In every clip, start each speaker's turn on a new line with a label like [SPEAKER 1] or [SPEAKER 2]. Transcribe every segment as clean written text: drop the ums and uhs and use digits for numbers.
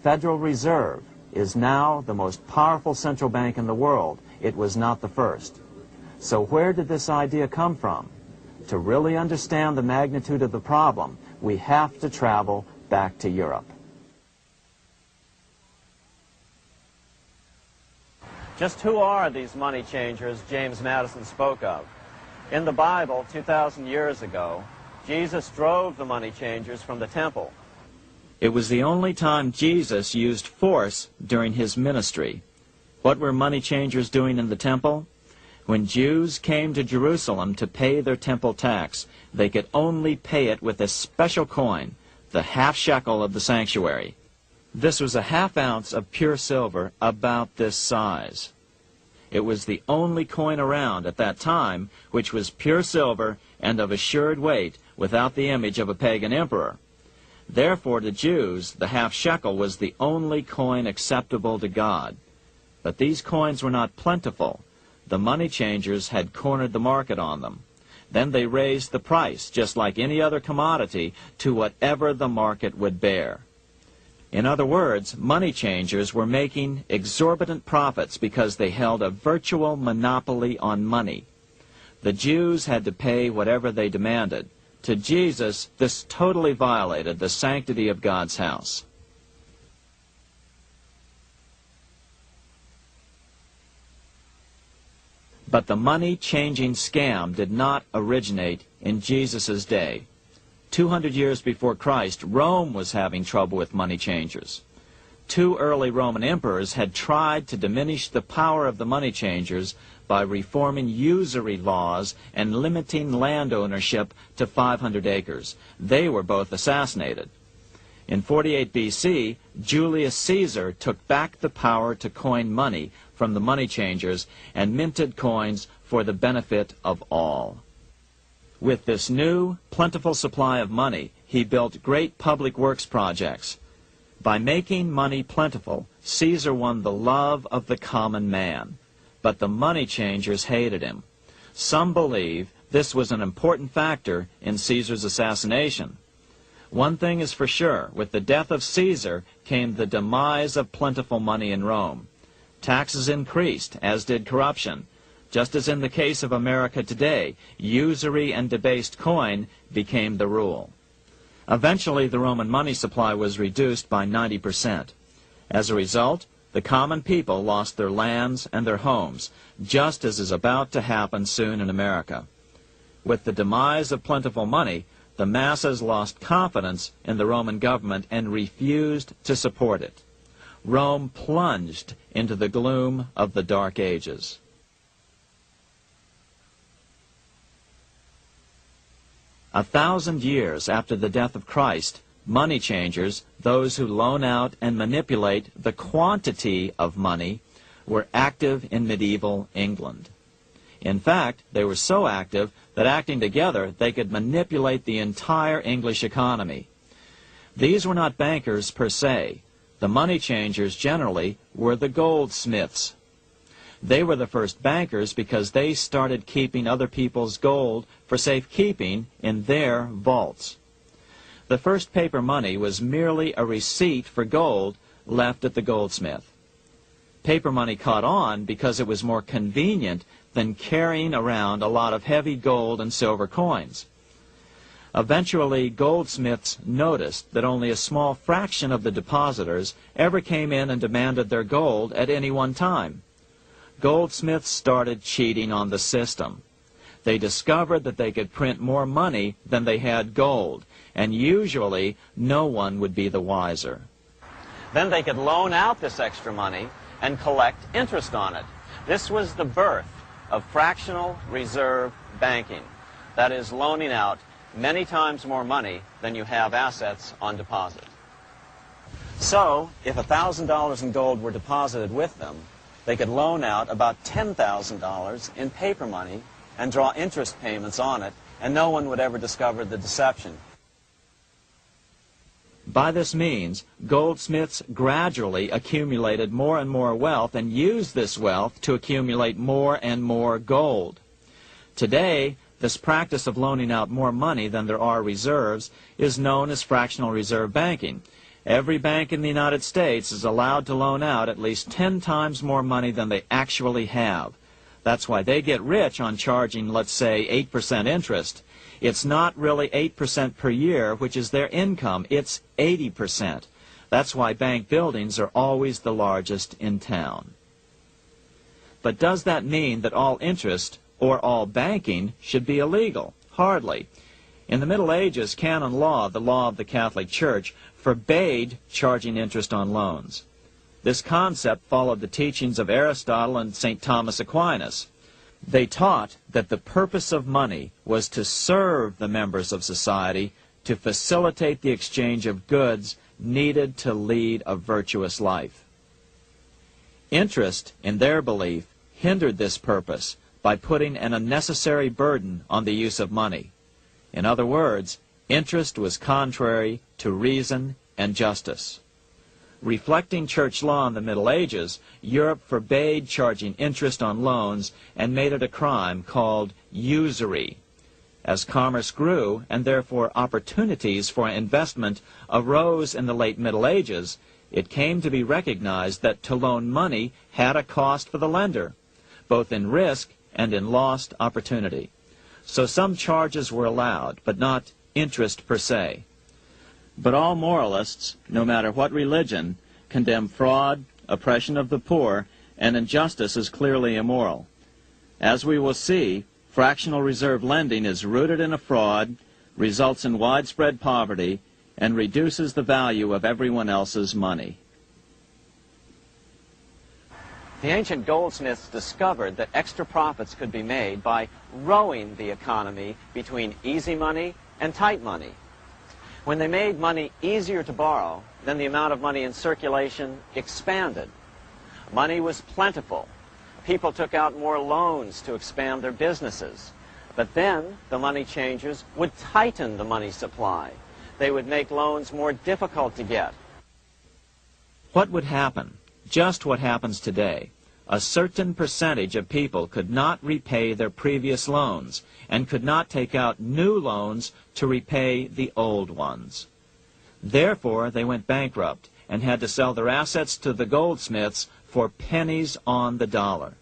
[SPEAKER 1] Federal Reserve is now the most powerful central bank in the world. It was not the first. So where did this idea come from? To really understand the magnitude of the problem, we have to travel back to Europe. Just who are these money changers James Madison spoke of? In the Bible, 2,000 years ago, Jesus drove the money changers from the temple. It was the only time Jesus used force during his ministry. What were money changers doing in the temple? When Jews came to Jerusalem to pay their temple tax, they could only pay it with a special coin, the half shekel of the sanctuary. This was a half ounce of pure silver about this size. It was the only coin around at that time which was pure silver and of assured weight without the image of a pagan emperor. Therefore, to Jews, the half shekel was the only coin acceptable to God. But these coins were not plentiful. The money changers had cornered the market on them. Then they raised the price, just like any other commodity, to whatever the market would bear. In other words, money changers were making exorbitant profits because they held a virtual monopoly on money. The Jews had to pay whatever they demanded. To Jesus, this totally violated the sanctity of God's house. But the money-changing scam did not originate in Jesus' day. 200 years before Christ, Rome was having trouble with money changers. 2 early Roman emperors had tried to diminish the power of the money changers by reforming usury laws and limiting land ownership to 500 acres. They were both assassinated. In 48 BC, Julius Caesar took back the power to coin money from the money changers and minted coins for the benefit of all. With this new, plentiful supply of money, he built great public works projects. By making money plentiful, Caesar won the love of the common man. But the money changers hated him. Some believe this was an important factor in Caesar's assassination. One thing is for sure, with the death of Caesar came the demise of plentiful money in Rome. Taxes increased, as did corruption. Just as in the case of America today, usury and debased coin became the rule. Eventually, the Roman money supply was reduced by 90%. As a result, the common people lost their lands and their homes, just as is about to happen soon in America. With the demise of plentiful money, the masses lost confidence in the Roman government and refused to support it. Rome plunged into the gloom of the Dark Ages. A 1,000 years after the death of Christ, money changers, those who loan out and manipulate the quantity of money, were active in medieval England. In fact, they were so active that acting together, they could manipulate the entire English economy. These were not bankers per se. The money changers generally were the goldsmiths. They were the first bankers because they started keeping other people's gold for safekeeping in their vaults. The first paper money was merely a receipt for gold left at the goldsmith. Paper money caught on because it was more convenient than carrying around a lot of heavy gold and silver coins. Eventually, goldsmiths noticed that only a small fraction of the depositors ever came in and demanded their gold at any one time. Goldsmiths started cheating on the system. They discovered that they could print more money than they had gold, and usually no one would be the wiser. Then they could loan out this extra money and collect interest on it. This was the birth of fractional reserve banking. That is, loaning out many times more money than you have assets on deposit. So, if $1,000 in gold were deposited with them, they could loan out about $10,000 in paper money and draw interest payments on it, and no one would ever discover the deception. By this means, goldsmiths gradually accumulated more and more wealth and used this wealth to accumulate more and more gold. Today, this practice of loaning out more money than there are reserves is known as fractional reserve banking, Every bank in the United States is allowed to loan out at least 10 times more money than they actually have. That's why they get rich on charging, let's say, 8% interest. It's not really 8% per year, which is their income. It's 80%. That's why bank buildings are always the largest in town. But does that mean that all interest or all banking should be illegal? Hardly. In the Middle Ages, canon law, the law of the Catholic Church, forbade charging interest on loans. This concept followed the teachings of Aristotle and St. Thomas Aquinas. They taught that the purpose of money was to serve the members of society, to facilitate the exchange of goods needed to lead a virtuous life. Interest, in their belief, hindered this purpose by putting an unnecessary burden on the use of money. In other words, interest was contrary to reason and justice. Reflecting church law in the Middle Ages, Europe forbade charging interest on loans and made it a crime called usury. As commerce grew, and therefore opportunities for investment arose in the late Middle Ages, it came to be recognized that to loan money had a cost for the lender, both in risk and in lost opportunity. So some charges were allowed, but not interest per se. But all moralists, no matter what religion, condemn fraud, oppression of the poor, and injustice as clearly immoral. As we will see, fractional reserve lending is rooted in a fraud, results in widespread poverty, and reduces the value of everyone else's money.
[SPEAKER 2] The ancient goldsmiths discovered that extra profits could be made by rowing the economy between easy money and tight money. When they made money easier to borrow, then the amount of money in circulation expanded. Money was plentiful. People took out more loans to expand their businesses. But then the money changers would tighten the money supply. They would make loans more difficult to get.
[SPEAKER 1] What would happen? Just what happens today. A certain percentage of people could not repay their previous loans and could not take out new loans to repay the old ones. Therefore, they went bankrupt and had to sell their assets to the goldsmiths for pennies on the dollar.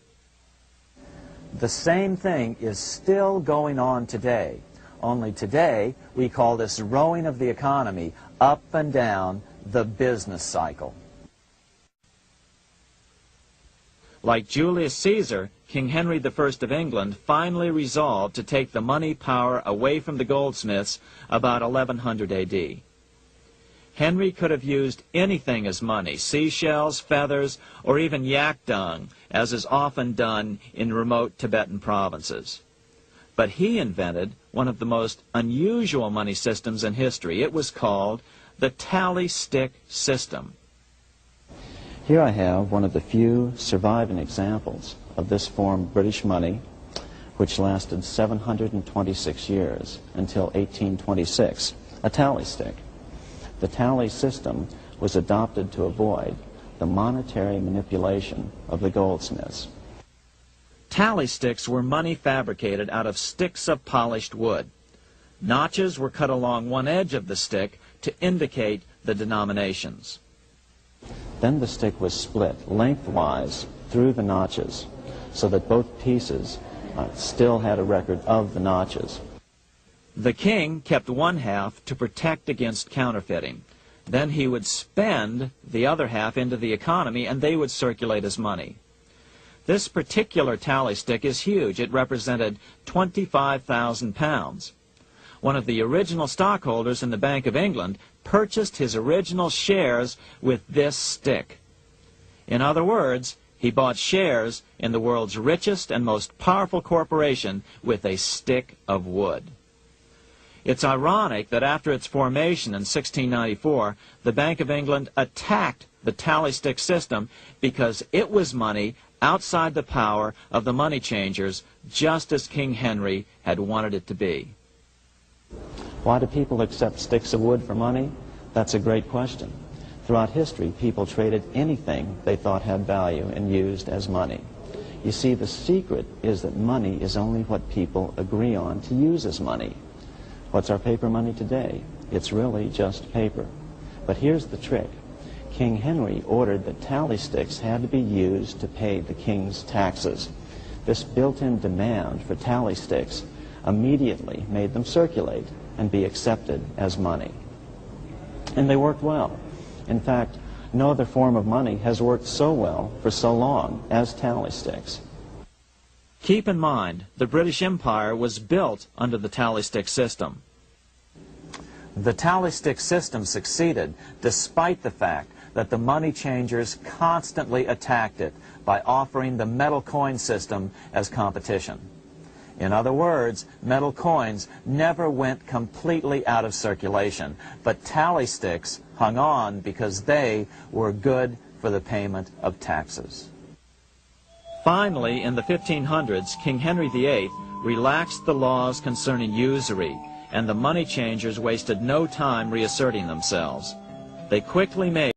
[SPEAKER 1] The same thing is still going on today. Only today, we call this rowing of the economy up and down the business cycle. Like Julius Caesar, King Henry I of England finally resolved to take the money power away from the goldsmiths about 1100 AD. Henry could have used anything as money, seashells, feathers, or even yak dung, as is often done in remote Tibetan provinces. But he invented one of the most unusual money systems in history. It was called the tally stick system. Here I have one of the few surviving examples of this form of British money, which lasted 726 years until 1826, a tally stick. The tally system was adopted to avoid the monetary manipulation of the goldsmiths. Tally sticks were money fabricated out of sticks of polished wood. Notches were cut along one edge of the stick to indicate the denominations. Then the stick was split lengthwise through the notches so that both pieces still had a record of the notches. The king kept one half to protect against counterfeiting. Then he would spend the other half into the economy and they would circulate as money. This particular tally stick is huge. It represented 25,000 pounds. One of the original stockholders in the Bank of England purchased his original shares with this stick. In other words, he bought shares in the world's richest and most powerful corporation with a stick of wood. It's ironic that after its formation in 1694, the Bank of England attacked the tally stick system because it was money outside the power of the money changers, just as King Henry had wanted it to be. Why do people accept sticks of wood for money? That's a great question. Throughout history, people traded anything they thought had value and used as money. You see, the secret is that money is only what people agree on to use as money. What's our paper money today? It's really just paper.
[SPEAKER 3] But here's the trick. King Henry ordered that tally sticks had to be used to pay the king's taxes. This built-in demand for tally sticks immediately made them circulate and be accepted as money. And they worked well. In fact, no other form of money has worked so well for so long as tally sticks.
[SPEAKER 1] Keep in mind, the British Empire was built under the tally stick system. The tally stick system succeeded despite the fact that the money changers constantly attacked it by offering the metal coin system as competition. In other words, metal coins never went completely out of circulation, but tally sticks hung on because they were good for the payment of taxes. Finally, in the 1500s, King Henry VIII relaxed the laws concerning usury, and the money changers wasted no time reasserting themselves. They quickly made